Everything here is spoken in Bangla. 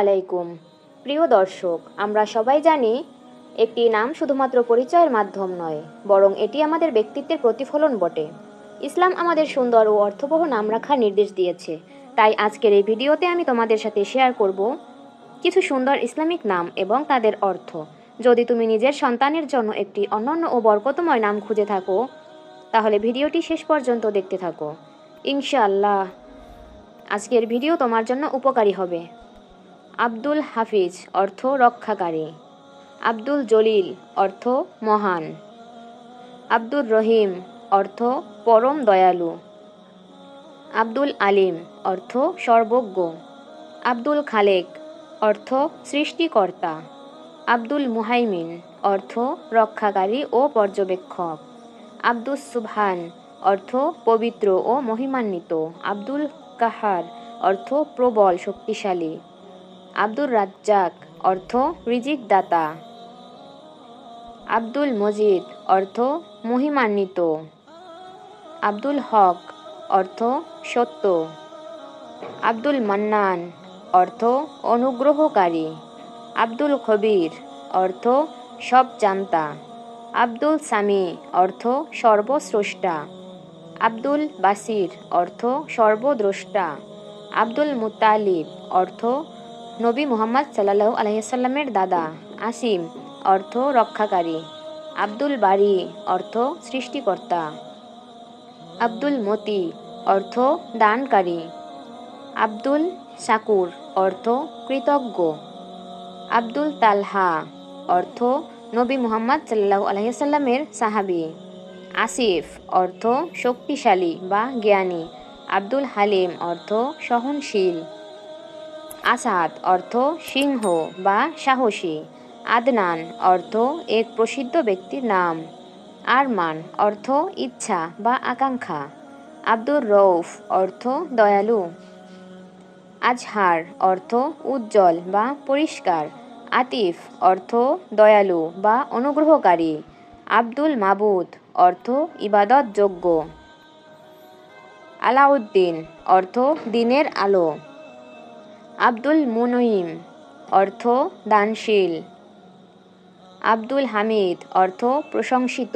আলাইকুম। প্রিয় দর্শক, আমরা সবাই জানি একটি নাম শুধুমাত্র পরিচয়ের মাধ্যম নয়, বরং এটি আমাদের ব্যক্তিত্বের প্রতিফলন বটে। ইসলাম আমাদের সুন্দর ও অর্থবহ নাম রাখার নির্দেশ দিয়েছে। তাই আজকের এই ভিডিওতে আমি তোমাদের সাথে শেয়ার করব কিছু সুন্দর ইসলামিক নাম এবং তাদের অর্থ। যদি তুমি নিজের সন্তানের জন্য একটি অনন্য ও বরকতময় নাম খুঁজে থাকো, তাহলে ভিডিওটি শেষ পর্যন্ত দেখতে থাকো। ইনশাআল্লাহ আজকের ভিডিও তোমার জন্য উপকারী হবে। আব্দুল হাফিজ অর্থ রক্ষাকারী। আব্দুল জলিল অর্থ মহান। আব্দুর রহিম অর্থ পরম দয়ালু। আব্দুল আলিম অর্থ সর্বজ্ঞ। আব্দুল খালেক অর্থ সৃষ্টিকর্তা। আব্দুল মুহাইমিন অর্থ রক্ষাকারী ও পর্যবেক্ষক। আব্দুস সুবহান অর্থ পবিত্র ও মহিমান্বিত। আব্দুল কাহার অর্থ প্রবল শক্তিশালী। আব্দুর রাজ্জাক অর্থ রিজিক দাতা। আব্দুল মজিদ অর্থ মহিমান্বিত। আব্দুল হক অর্থ সত্য। আব্দুল মান্নান অর্থ অনুগ্রহকারী। আব্দুল খবির অর্থ সব জান্তা। আব্দুল সামি অর্থ সর্বস্রষ্টা। আব্দুল বাসির অর্থ সর্বদ্রষ্টা। আব্দুল মুতালিব অর্থ নবী মুহাম্মদ সাল্লাল্লাহু আলাইহি সাল্লামের দাদা। আসিম অর্থ রক্ষাকারী। আব্দুল বারি অর্থ সৃষ্টিকর্তা। আব্দুল মতি অর্থ দানকারী। আব্দুল শাকুর অর্থ কৃতজ্ঞ। আব্দুল তালহা অর্থ নবী মুহাম্মদ সাল্লাল্লাহু আলাইহি সাল্লামের সাহাবী। আসিফ অর্থ শক্তিশালী বা জ্ঞানী। আব্দুল হালিম অর্থ সহনশীল। আসাদ অর্থ সিংহ বা সাহসী। আদনান অর্থ এক প্রসিদ্ধ ব্যক্তির নাম। আরমান অর্থ ইচ্ছা বা আকাঙ্ক্ষা। আব্দুর রউফ অর্থ দয়ালু। আজহার অর্থ উজ্জ্বল বা পরিষ্কার। আতিফ অর্থ দয়ালু বা অনুগ্রহকারী। আব্দুল মাবুদ অর্থ ইবাদতযোগ্য। আলাউদ্দিন অর্থ দিনের আলো। আব্দুল মুনঈম অর্থ দানশীল। আব্দুল হামিদ অর্থ প্রশংসিত।